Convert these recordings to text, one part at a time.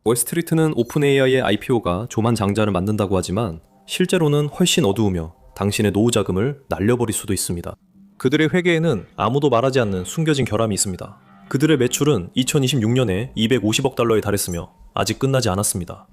월스트리트는 오픈AI의 IPO가 조만장자를 만든다고 하지만 실제로는 훨씬 어두우며 당신의 노후 자금을 날려버릴 수도 있습니다. 그들의 회계에는 아무도 말하지 않는 숨겨진 결함이 있습니다. 그들의 매출은 2026년에 250억 달러에 달했으며 아직 끝나지 않았습니다.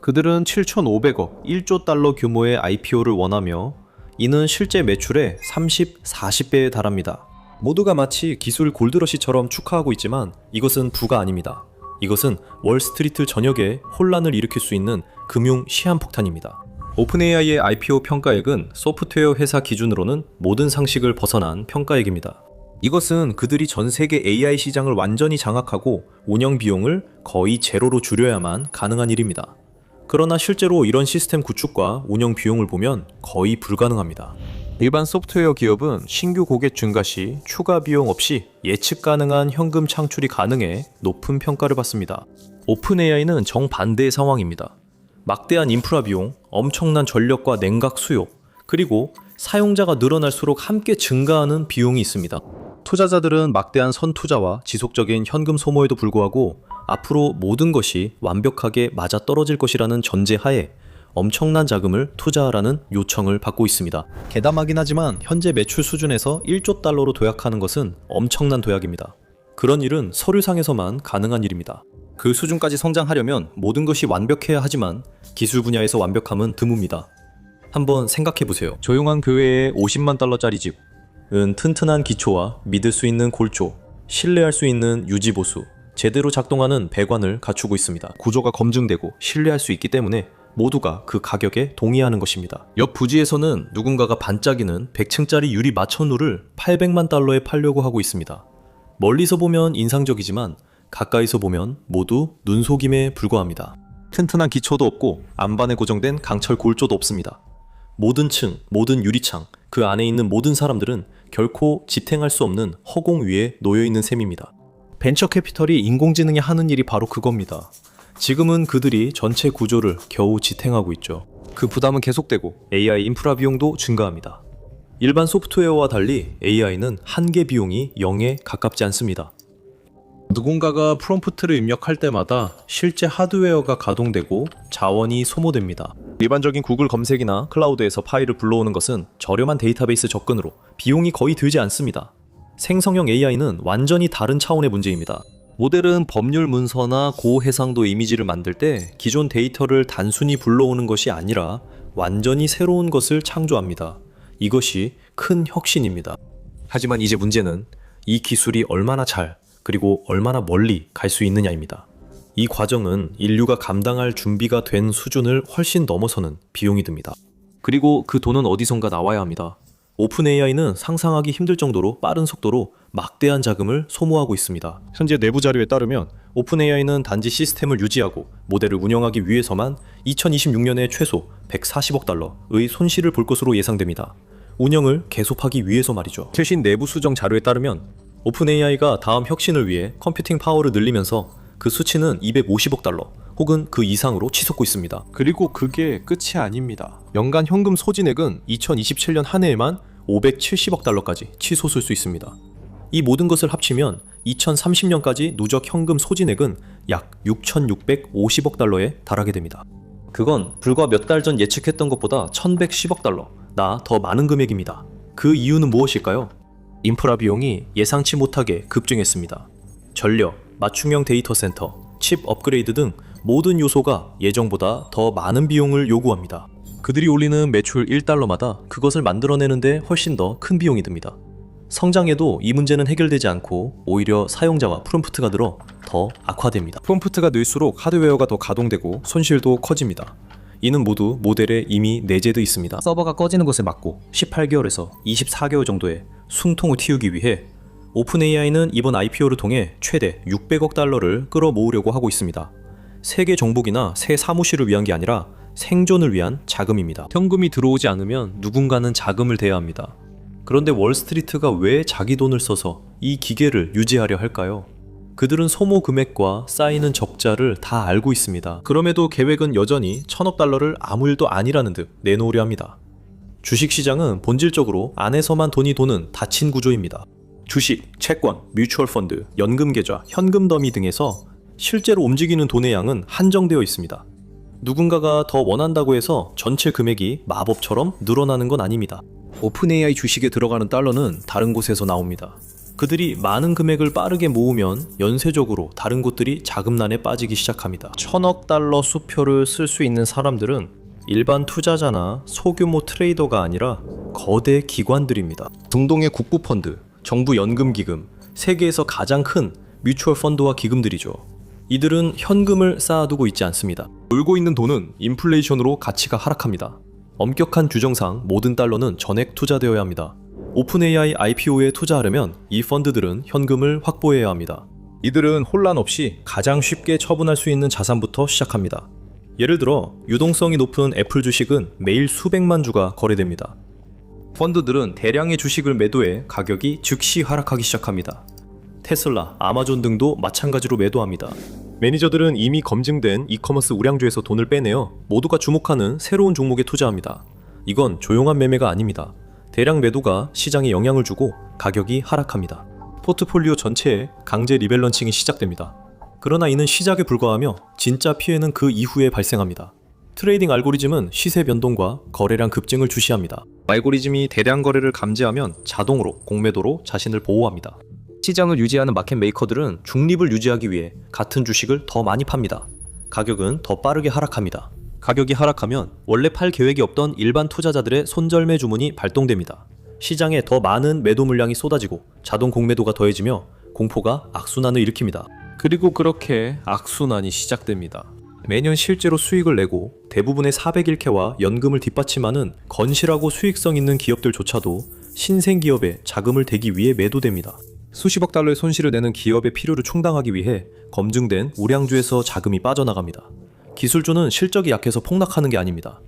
그들은 7,500억, 1조 달러 규모의 IPO를 원하며 이는 실제 매출의 30, 40배에 달합니다. 모두가 마치 기술 골드러시처럼 축하하고 있지만 이것은 부가 아닙니다. 이것은 월스트리트 전역에 혼란을 일으킬 수 있는 금융 시한폭탄입니다. 오픈AI의 IPO 평가액은 소프트웨어 회사 기준으로는 모든 상식을 벗어난 평가액입니다. 이것은 그들이 전 세계 AI 시장을 완전히 장악하고 운영 비용을 거의 제로로 줄여야만 가능한 일입니다. 그러나 실제로 이런 시스템 구축과 운영 비용을 보면 거의 불가능합니다. 일반 소프트웨어 기업은 신규 고객 증가 시 추가 비용 없이 예측 가능한 현금 창출이 가능해 높은 평가를 받습니다. 오픈AI는 정반대의 상황입니다. 막대한 인프라 비용, 엄청난 전력과 냉각 수요, 그리고 사용자가 늘어날수록 함께 증가하는 비용이 있습니다. 투자자들은 막대한 선투자와 지속적인 현금 소모에도 불구하고 앞으로 모든 것이 완벽하게 맞아떨어질 것이라는 전제하에 엄청난 자금을 투자하라는 요청을 받고 있습니다. 개담하긴 하지만 현재 매출 수준에서 1조 달러로 도약하는 것은 엄청난 도약입니다. 그런 일은 서류상에서만 가능한 일입니다. 그 수준까지 성장하려면 모든 것이 완벽해야 하지만 기술 분야에서 완벽함은 드뭅니다. 한번 생각해보세요. 조용한 교회의 50만 달러짜리 집은 튼튼한 기초와 믿을 수 있는 골조, 신뢰할 수 있는 유지보수, 제대로 작동하는 배관을 갖추고 있습니다. 구조가 검증되고 신뢰할 수 있기 때문에 모두가 그 가격에 동의하는 것입니다. 옆 부지에서는 누군가가 반짝이는 100층짜리 유리 마천루를 800만 달러에 팔려고 하고 있습니다. 멀리서 보면 인상적이지만 가까이서 보면 모두 눈속임에 불과합니다. 튼튼한 기초도 없고 안반에 고정된 강철 골조도 없습니다. 모든 층, 모든 유리창, 그 안에 있는 모든 사람들은 결코 지탱할 수 없는 허공 위에 놓여있는 셈입니다. 벤처 캐피털이 인공지능이 하는 일이 바로 그겁니다. 지금은 그들이 전체 구조를 겨우 지탱하고 있죠. 그 부담은 계속되고 AI 인프라 비용도 증가합니다. 일반 소프트웨어와 달리 AI는 한계 비용이 0에 가깝지 않습니다. 누군가가 프롬프트를 입력할 때마다 실제 하드웨어가 가동되고 자원이 소모됩니다. 일반적인 구글 검색이나 클라우드에서 파일을 불러오는 것은 저렴한 데이터베이스 접근으로 비용이 거의 들지 않습니다. 생성형 AI는 완전히 다른 차원의 문제입니다. 모델은 법률 문서나 고해상도 이미지를 만들 때 기존 데이터를 단순히 불러오는 것이 아니라 완전히 새로운 것을 창조합니다. 이것이 큰 혁신입니다. 하지만 이제 문제는 이 기술이 얼마나 잘 그리고 얼마나 멀리 갈 수 있느냐입니다. 이 과정은 인류가 감당할 준비가 된 수준을 훨씬 넘어서는 비용이 듭니다. 그리고 그 돈은 어디선가 나와야 합니다. 오픈AI는 상상하기 힘들 정도로 빠른 속도로 막대한 자금을 소모하고 있습니다. 현재 내부 자료에 따르면 오픈AI는 단지 시스템을 유지하고 모델을 운영하기 위해서만 2026년에 최소 140억 달러의 손실을 볼 것으로 예상됩니다. 운영을 계속하기 위해서 말이죠. 최신 내부 수정 자료에 따르면 오픈AI가 다음 혁신을 위해 컴퓨팅 파워를 늘리면서 그 수치는 250억 달러 혹은 그 이상으로 치솟고 있습니다. 그리고 그게 끝이 아닙니다. 연간 현금 소진액은 2027년 한 해에만 570억 달러까지 치솟을 수 있습니다. 이 모든 것을 합치면 2030년까지 누적 현금 소진액은 약 6,650억 달러에 달하게 됩니다. 그건 불과 몇 달 전 예측했던 것보다 1,110억 달러나 더 많은 금액입니다. 그 이유는 무엇일까요? 인프라 비용이 예상치 못하게 급증했습니다. 전력, 맞춤형 데이터 센터, 칩 업그레이드 등 모든 요소가 예정보다 더 많은 비용을 요구합니다. 그들이 올리는 매출 1달러마다 그것을 만들어내는데 훨씬 더 큰 비용이 듭니다. 성장해도 이 문제는 해결되지 않고 오히려 사용자와 프롬프트가 늘어 더 악화됩니다. 프롬프트가 늘수록 하드웨어가 더 가동되고 손실도 커집니다. 이는 모두 모델에 이미 내재되어 있습니다. 서버가 꺼지는 것을 막고 18개월에서 24개월 정도의 숨통을 틔우기 위해 오픈AI는 이번 IPO를 통해 최대 600억 달러를 끌어모으려고 하고 있습니다. 세계 정복이나 새 사무실을 위한 게 아니라 생존을 위한 자금입니다. 현금이 들어오지 않으면 누군가는 자금을 대야 합니다. 그런데 월스트리트가 왜 자기 돈을 써서 이 기계를 유지하려 할까요? 그들은 소모 금액과 쌓이는 적자를 다 알고 있습니다. 그럼에도 계획은 여전히 1,000억 달러를 아무 일도 아니라는 듯 내놓으려 합니다. 주식시장은 본질적으로 안에서만 돈이 도는 닫힌 구조입니다. 주식, 채권, 뮤추얼 펀드, 연금 계좌, 현금 더미 등에서 실제로 움직이는 돈의 양은 한정되어 있습니다. 누군가가 더 원한다고 해서 전체 금액이 마법처럼 늘어나는 건 아닙니다. 오픈AI 주식에 들어가는 달러는 다른 곳에서 나옵니다. 그들이 많은 금액을 빠르게 모으면 연쇄적으로 다른 곳들이 자금난에 빠지기 시작합니다. 1000억 달러 수표를 쓸 수 있는 사람들은 일반 투자자나 소규모 트레이더가 아니라 거대 기관들입니다. 중동의 국부펀드, 정부 연금기금, 세계에서 가장 큰 뮤추얼 펀드와 기금들이죠. 이들은 현금을 쌓아두고 있지 않습니다. 놀고 있는 돈은 인플레이션으로 가치가 하락합니다. 엄격한 규정상 모든 달러는 전액 투자되어야 합니다. 오픈AI IPO에 투자하려면 이 펀드들은 현금을 확보해야 합니다. 이들은 혼란 없이 가장 쉽게 처분할 수 있는 자산부터 시작합니다. 예를 들어 유동성이 높은 애플 주식은 매일 수백만 주가 거래됩니다. 펀드들은 대량의 주식을 매도해 가격이 즉시 하락하기 시작합니다. 테슬라, 아마존 등도 마찬가지로 매도합니다. 매니저들은 이미 검증된 이커머스 우량주에서 돈을 빼내어 모두가 주목하는 새로운 종목에 투자합니다. 이건 조용한 매매가 아닙니다. 대량 매도가 시장에 영향을 주고 가격이 하락합니다. 포트폴리오 전체에 강제 리밸런싱이 시작됩니다. 그러나 이는 시작에 불과하며 진짜 피해는 그 이후에 발생합니다. 트레이딩 알고리즘은 시세 변동과 거래량 급증을 주시합니다. 알고리즘이 대량 거래를 감지하면 자동으로 공매도로 자신을 보호합니다. 시장을 유지하는 마켓 메이커들은 중립을 유지하기 위해 같은 주식을 더 많이 팝니다. 가격은 더 빠르게 하락합니다. 가격이 하락하면 원래 팔 계획이 없던 일반 투자자들의 손절매 주문이 발동됩니다. 시장에 더 많은 매도 물량이 쏟아지고 자동 공매도가 더해지며 공포가 악순환을 일으킵니다. 그리고 그렇게 악순환이 시작됩니다. 매년 실제로 수익을 내고 대부분의 401k와 연금을 뒷받침하는 건실하고 수익성 있는 기업들조차도 신생기업에 자금을 대기 위해 매도됩니다. 수십억 달러의 손실을 내는 기업의 필요를 충당하기 위해 검증된 우량주에서 자금이 빠져나갑니다. 기술주는 실적이 약해서 폭락하는 게 아닙니다.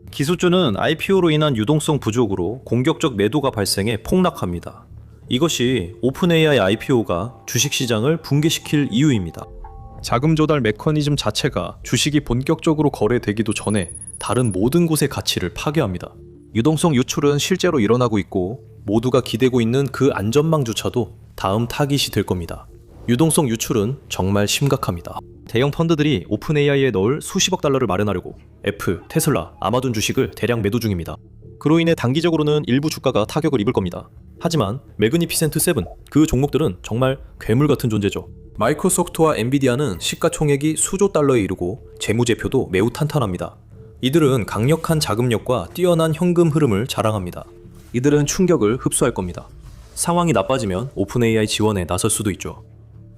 기술주는 IPO로 인한 유동성 부족으로 공격적 매도가 발생해 폭락합니다. 이것이 오픈AI IPO가 주식시장을 붕괴시킬 이유입니다. 자금 조달 메커니즘 자체가 주식이 본격적으로 거래되기도 전에 다른 모든 곳의 가치를 파괴합니다. 유동성 유출은 실제로 일어나고 있고 모두가 기대고 있는 그 안전망조차도 다음 타깃이 될 겁니다. 유동성 유출은 정말 심각합니다. 대형 펀드들이 오픈AI에 넣을 수십억 달러를 마련하려고 애플, 테슬라, 아마존 주식을 대량 매도 중입니다. 그로 인해 단기적으로는 일부 주가가 타격을 입을 겁니다. 하지만 매그니피센트 7, 그 종목들은 정말 괴물 같은 존재죠. 마이크로소프트와 엔비디아는 시가총액이 수조 달러에 이르고 재무제표도 매우 탄탄합니다. 이들은 강력한 자금력과 뛰어난 현금 흐름을 자랑합니다. 이들은 충격을 흡수할 겁니다. 상황이 나빠지면 오픈AI 지원에 나설 수도 있죠.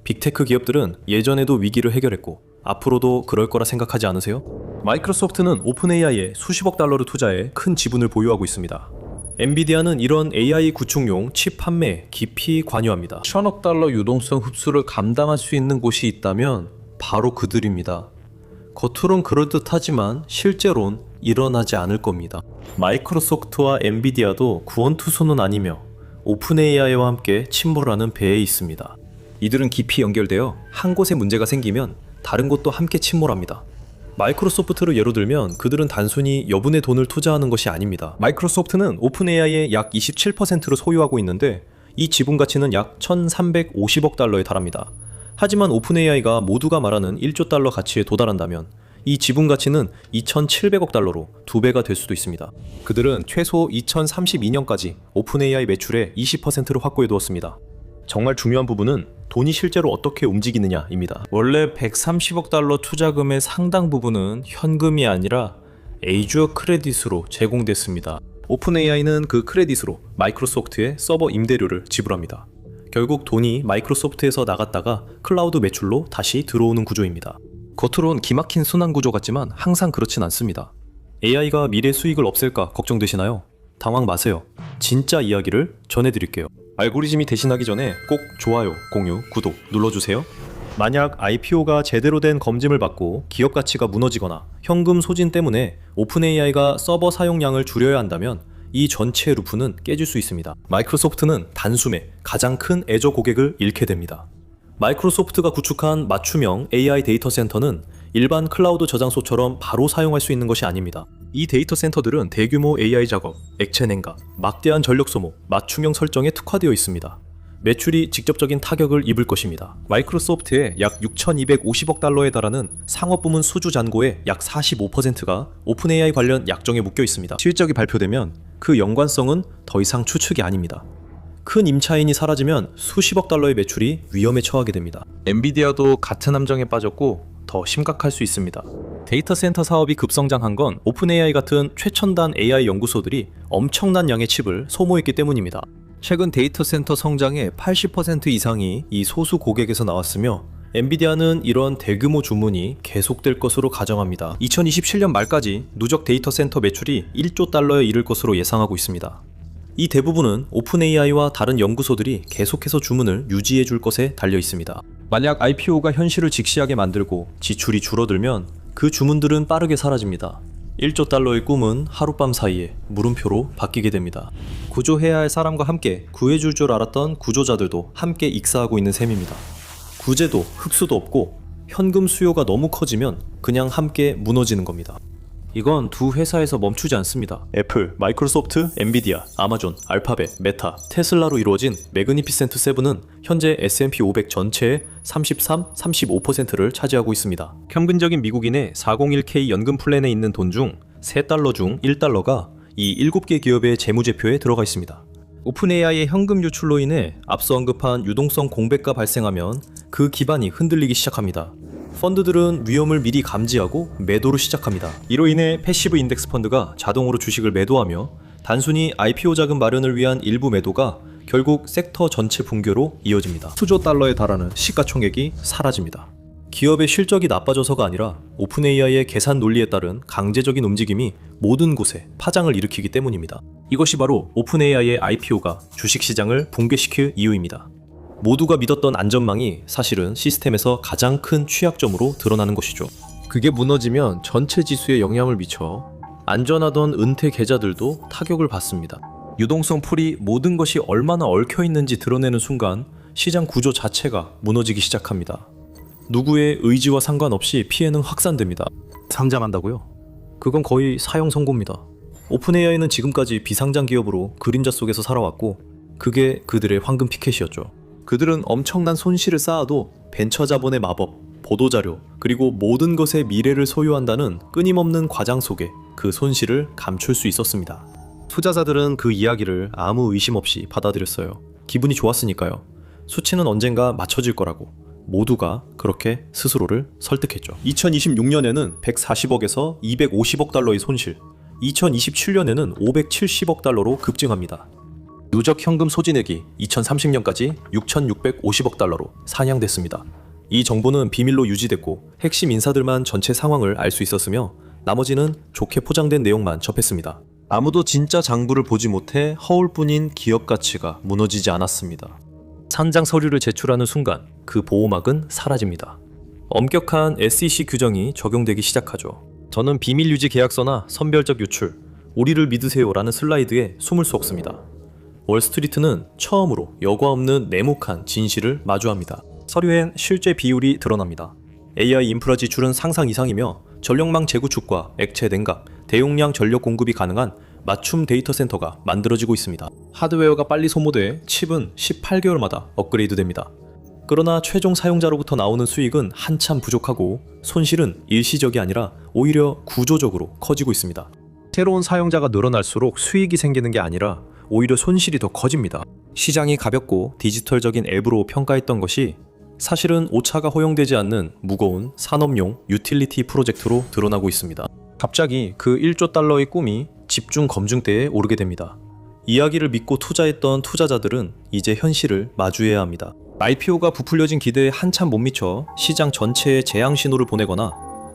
빅테크 기업들은 예전에도 위기를 해결했고 앞으로도 그럴 거라 생각하지 않으세요? 마이크로소프트는 오픈AI에 수십억 달러를 투자해 큰 지분을 보유하고 있습니다. 엔비디아는 이런 AI 구축용 칩 판매에 깊이 관여합니다. 1000억 달러 유동성 흡수를 감당할 수 있는 곳이 있다면 바로 그들입니다. 겉으론 그럴듯하지만 실제론 일어나지 않을 겁니다. 마이크로소프트와 엔비디아도 구원투소는 아니며 오픈AI와 함께 침몰하는 배에 있습니다. 이들은 깊이 연결되어 한 곳에 문제가 생기면 다른 곳도 함께 침몰합니다. 마이크로소프트를 예로 들면 그들은 단순히 여분의 돈을 투자하는 것이 아닙니다. 마이크로소프트는 오픈AI의 약 27%를 소유하고 있는데 이 지분 가치는 약 1350억 달러에 달합니다. 하지만 오픈AI가 모두가 말하는 1조 달러 가치에 도달한다면 이 지분 가치는 2700억 달러로 2배가 될 수도 있습니다. 그들은 최소 2032년까지 오픈AI 매출의 20%를 확보해 두었습니다. 정말 중요한 부분은 돈이 실제로 어떻게 움직이느냐입니다. 원래 130억 달러 투자금의 상당 부분은 현금이 아니라 에이주어 크레딧으로 제공됐습니다. 오픈AI는 그 크레딧으로 마이크로소프트의 서버 임대료를 지불합니다. 결국 돈이 마이크로소프트에서 나갔다가 클라우드 매출로 다시 들어오는 구조입니다. 겉으론 기막힌 순환 구조 같지만 항상 그렇진 않습니다. AI가 미래 수익을 없앨까 걱정되시나요? 당황 마세요. 진짜 이야기를 전해드릴게요. 알고리즘이 대신하기 전에 꼭 좋아요, 공유, 구독 눌러주세요. 만약 IPO가 제대로 된 검증을 받고 기업 가치가 무너지거나 현금 소진 때문에 오픈AI가 서버 사용량을 줄여야 한다면 이 전체 루프는 깨질 수 있습니다. 마이크로소프트는 단숨에 가장 큰 애저 고객을 잃게 됩니다. 마이크로소프트가 구축한 맞춤형 AI 데이터 센터는 일반 클라우드 저장소처럼 바로 사용할 수 있는 것이 아닙니다. 이 데이터 센터들은 대규모 AI 작업, 액체 냉각, 막대한 전력 소모, 맞춤형 설정에 특화되어 있습니다. 매출이 직접적인 타격을 입을 것입니다. 마이크로소프트의 약 6,250억 달러에 달하는 상업부문 수주 잔고의 약 45%가 오픈 AI 관련 약정에 묶여 있습니다. 실적이 발표되면 그 연관성은 더 이상 추측이 아닙니다. 큰 임차인이 사라지면 수십억 달러의 매출이 위험에 처하게 됩니다. 엔비디아도 같은 함정에 빠졌고 더 심각할 수 있습니다. 데이터 센터 사업이 급성장한 건 오픈 AI 같은 최첨단 AI 연구소들이 엄청난 양의 칩을 소모했기 때문입니다. 최근 데이터 센터 성장의 80% 이상이 이 소수 고객에서 나왔으며 엔비디아는 이런 대규모 주문이 계속될 것으로 가정합니다. 2027년 말까지 누적 데이터 센터 매출이 1조 달러에 이를 것으로 예상하고 있습니다. 이 대부분은 오픈 AI와 다른 연구소들이 계속해서 주문을 유지해 줄 것에 달려 있습니다. 만약 IPO가 현실을 직시하게 만들고 지출이 줄어들면 그 주문들은 빠르게 사라집니다. 1조 달러의 꿈은 하룻밤 사이에 물음표로 바뀌게 됩니다. 구조해야 할 사람과 함께 구해줄 줄 알았던 구조자들도 함께 익사하고 있는 셈입니다. 구제도 흡수도 없고 현금 수요가 너무 커지면 그냥 함께 무너지는 겁니다. 이건 두 회사에서 멈추지 않습니다. 애플, 마이크로소프트, 엔비디아, 아마존, 알파벳, 메타, 테슬라로 이루어진 매그니피센트 세븐은 현재 S&P 500 전체의 33, 35%를 차지하고 있습니다. 평균적인 미국인의 401k 연금 플랜에 있는 돈 중 3달러 중 1달러가 이 7개 기업의 재무제표에 들어가 있습니다. 오픈 AI의 현금 유출로 인해 앞서 언급한 유동성 공백가 발생하면 그 기반이 흔들리기 시작합니다. 펀드들은 위험을 미리 감지하고 매도를 시작합니다. 이로 인해 패시브 인덱스 펀드가 자동으로 주식을 매도하며 단순히 IPO 자금 마련을 위한 일부 매도가 결국 섹터 전체 붕괴로 이어집니다. 수조 달러에 달하는 시가총액이 사라집니다. 기업의 실적이 나빠져서가 아니라 오픈 AI의 계산 논리에 따른 강제적인 움직임이 모든 곳에 파장을 일으키기 때문입니다. 이것이 바로 오픈 AI의 IPO가 주식시장을 붕괴시킬 이유입니다. 모두가 믿었던 안전망이 사실은 시스템에서 가장 큰 취약점으로 드러나는 것이죠. 그게 무너지면 전체 지수에 영향을 미쳐 안전하던 은퇴 계좌들도 타격을 받습니다. 유동성 풀이 모든 것이 얼마나 얽혀있는지 드러내는 순간 시장 구조 자체가 무너지기 시작합니다. 누구의 의지와 상관없이 피해는 확산됩니다. 상장한다고요? 그건 거의 사형 선고입니다. 오픈 AI는 지금까지 비상장 기업으로 그림자 속에서 살아왔고 그게 그들의 황금 피켓이었죠. 그들은 엄청난 손실을 쌓아도 벤처 자본의 마법, 보도자료, 그리고 모든 것의 미래를 소유한다는 끊임없는 과장 속에 그 손실을 감출 수 있었습니다. 투자자들은 그 이야기를 아무 의심 없이 받아들였어요. 기분이 좋았으니까요. 수치는 언젠가 맞춰질 거라고. 모두가 그렇게 스스로를 설득했죠. 2026년에는 140억에서 250억 달러의 손실, 2027년에는 570억 달러로 급증합니다. 누적 현금 소진액이 2030년까지 6,650억 달러로 상향됐습니다. 이 정보는 비밀로 유지됐고 핵심 인사들만 전체 상황을 알 수 있었으며 나머지는 좋게 포장된 내용만 접했습니다. 아무도 진짜 장부를 보지 못해 허울뿐인 기업 가치가 무너지지 않았습니다. 산장 서류를 제출하는 순간 그 보호막은 사라집니다. 엄격한 SEC 규정이 적용되기 시작하죠. 저는 비밀 유지 계약서나 선별적 유출, 우리를 믿으세요라는 슬라이드에 숨을 수 없습니다. 월스트리트는 처음으로 여과 없는 네모칸 진실을 마주합니다. 서류엔 실제 비율이 드러납니다. AI 인프라 지출은 상상 이상이며 전력망 재구축과 액체 냉각, 대용량 전력 공급이 가능한 맞춤 데이터 센터가 만들어지고 있습니다. 하드웨어가 빨리 소모돼 칩은 18개월마다 업그레이드 됩니다. 그러나 최종 사용자로부터 나오는 수익은 한참 부족하고 손실은 일시적이 아니라 오히려 구조적으로 커지고 있습니다. 새로운 사용자가 늘어날수록 수익이 생기는 게 아니라 오히려 손실이 더 커집니다. 시장이 가볍고 디지털적인 앱으로 평가했던 것이 사실은 오차가 허용되지 않는 무거운 산업용 유틸리티 프로젝트로 드러나고 있습니다. 갑자기 그 1조 달러의 꿈이 집중 검증대에 오르게 됩니다. 이야기를 믿고 투자했던 투자자들은 이제 현실을 마주해야 합니다. IPO가 부풀려진 기대에 한참 못 미쳐 시장 전체에 재앙 신호를 보내거나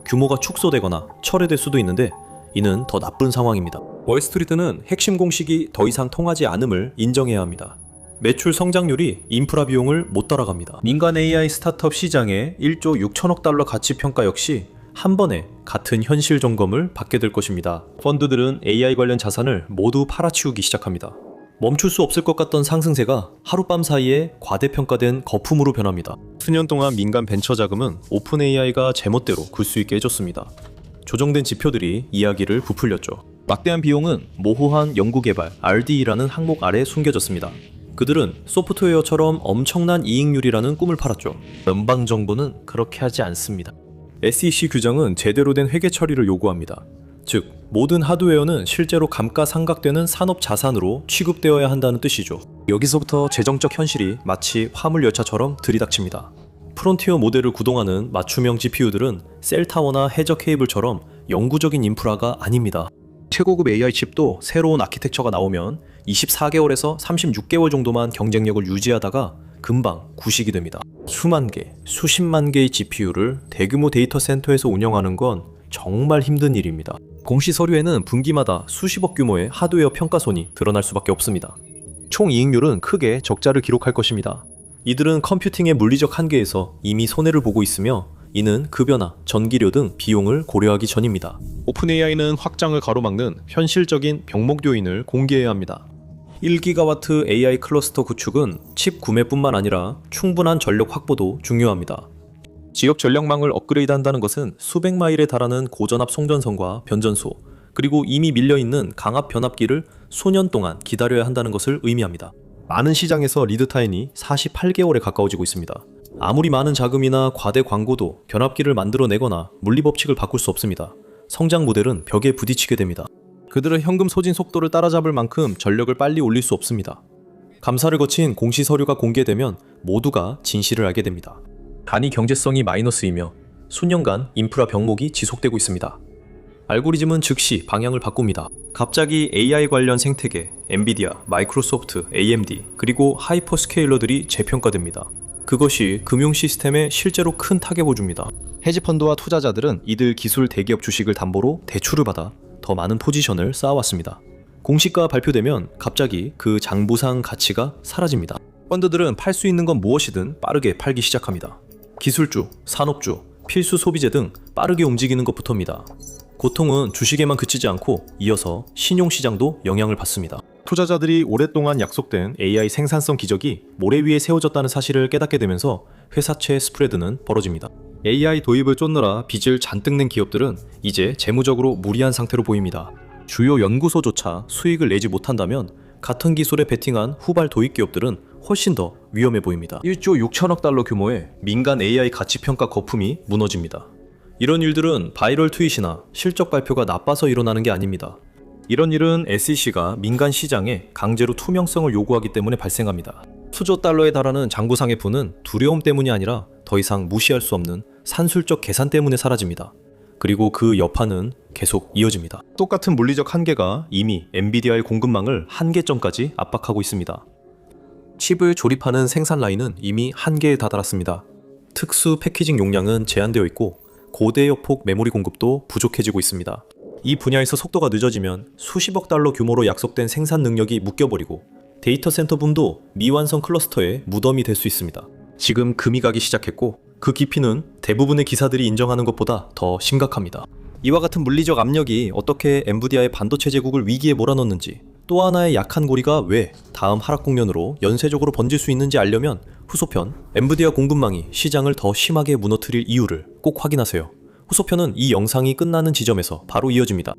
규모가 축소되거나 철회될 수도 있는데 이는 더 나쁜 상황입니다. 월스트리트는 핵심 공식이 더 이상 통하지 않음을 인정해야 합니다. 매출 성장률이 인프라 비용을 못 따라갑니다. 민간 AI 스타트업 시장의 1조 6천억 달러 가치 평가 역시 한 번에 같은 현실 점검을 받게 될 것입니다. 펀드들은 AI 관련 자산을 모두 팔아치우기 시작합니다. 멈출 수 없을 것 같던 상승세가 하룻밤 사이에 과대평가된 거품으로 변합니다. 수년 동안 민간 벤처 자금은 오픈 AI가 제멋대로 굴 수 있게 해줬습니다. 조정된 지표들이 이야기를 부풀렸죠. 막대한 비용은 모호한 연구개발 RDE라는 항목 아래 숨겨졌습니다. 그들은 소프트웨어처럼 엄청난 이익률이라는 꿈을 팔았죠. 연방정부는 그렇게 하지 않습니다. SEC 규정은 제대로 된 회계 처리를 요구합니다. 즉, 모든 하드웨어는 실제로 감가상각되는 산업 자산으로 취급되어야 한다는 뜻이죠. 여기서부터 재정적 현실이 마치 화물열차처럼 들이닥칩니다. 프론티어 모델을 구동하는 맞춤형 GPU들은 셀타워나 해저 케이블처럼 영구적인 인프라가 아닙니다. 최고급 AI 칩도 새로운 아키텍처가 나오면 24개월에서 36개월 정도만 경쟁력을 유지하다가 금방 구식이 됩니다. 수만 개, 수십만 개의 GPU를 대규모 데이터 센터에서 운영하는 건 정말 힘든 일입니다. 공시 서류에는 분기마다 수십억 규모의 하드웨어 평가손이 드러날 수밖에 없습니다. 총 이익률은 크게 적자를 기록할 것입니다. 이들은 컴퓨팅의 물리적 한계에서 이미 손해를 보고 있으며 이는 급여나 전기료 등 비용을 고려하기 전입니다. 오픈AI는 확장을 가로막는 현실적인 병목 요인을 공개해야 합니다. 1기가와트 AI 클러스터 구축은 칩 구매뿐만 아니라 충분한 전력 확보도 중요합니다. 지역 전력망을 업그레이드한다는 것은 수백 마일에 달하는 고전압 송전선과 변전소, 그리고 이미 밀려있는 강압 변압기를 수년 동안 기다려야 한다는 것을 의미합니다. 많은 시장에서 리드타임이 48개월에 가까워지고 있습니다. 아무리 많은 자금이나 과대 광고도 변압기를 만들어내거나 물리법칙을 바꿀 수 없습니다. 성장 모델은 벽에 부딪히게 됩니다. 그들은 현금 소진 속도를 따라잡을 만큼 전력을 빨리 올릴 수 없습니다. 감사를 거친 공시 서류가 공개되면 모두가 진실을 알게 됩니다. 단위 경제성이 마이너스이며 수년간 인프라 병목이 지속되고 있습니다. 알고리즘은 즉시 방향을 바꿉니다. 갑자기 AI 관련 생태계, 엔비디아, 마이크로소프트, AMD, 그리고 하이퍼스케일러들이 재평가됩니다. 그것이 금융 시스템에 실제로 큰 타격을 줍니다. 헤지펀드와 투자자들은 이들 기술 대기업 주식을 담보로 대출을 받아 더 많은 포지션을 쌓아왔습니다. 공시가 발표되면 갑자기 그 장부상 가치가 사라집니다. 펀드들은 팔 수 있는 건 무엇이든 빠르게 팔기 시작합니다. 기술주, 산업주, 필수 소비재 등 빠르게 움직이는 것부터입니다. 고통은 주식에만 그치지 않고 이어서 신용시장도 영향을 받습니다. 투자자들이 오랫동안 약속된 AI 생산성 기적이 모래 위에 세워졌다는 사실을 깨닫게 되면서 회사채 스프레드는 벌어집니다. AI 도입을 쫓느라 빚을 잔뜩 낸 기업들은 이제 재무적으로 무리한 상태로 보입니다. 주요 연구소조차 수익을 내지 못한다면 같은 기술에 베팅한 후발 도입 기업들은 훨씬 더 위험해 보입니다. 1조 6천억 달러 규모의 민간 AI 가치평가 거품이 무너집니다. 이런 일들은 바이럴 트윗이나 실적 발표가 나빠서 일어나는 게 아닙니다. 이런 일은 SEC가 민간 시장에 강제로 투명성을 요구하기 때문에 발생합니다. 수조 달러에 달하는 장부상의 부는 두려움 때문이 아니라 더 이상 무시할 수 없는 산술적 계산 때문에 사라집니다. 그리고 그 여파는 계속 이어집니다. 똑같은 물리적 한계가 이미 엔비디아의 공급망을 한계점까지 압박하고 있습니다. 칩을 조립하는 생산 라인은 이미 한계에 다다랐습니다. 특수 패키징 용량은 제한되어 있고 고대역폭 메모리 공급도 부족해지고 있습니다. 이 분야에서 속도가 늦어지면 수십억 달러 규모로 약속된 생산 능력이 묶여버리고 데이터 센터 붐도 미완성 클러스터의 무덤이 될 수 있습니다. 지금 금이 가기 시작했고 그 깊이는 대부분의 기사들이 인정하는 것보다 더 심각합니다. 이와 같은 물리적 압력이 어떻게 엔비디아의 반도체 제국을 위기에 몰아넣는지, 또 하나의 약한 고리가 왜 다음 하락 국면으로 연쇄적으로 번질 수 있는지 알려면 후소편 엔비디아 공급망이 시장을 더 심하게 무너뜨릴 이유를 꼭 확인하세요. 후소편은 이 영상이 끝나는 지점에서 바로 이어집니다.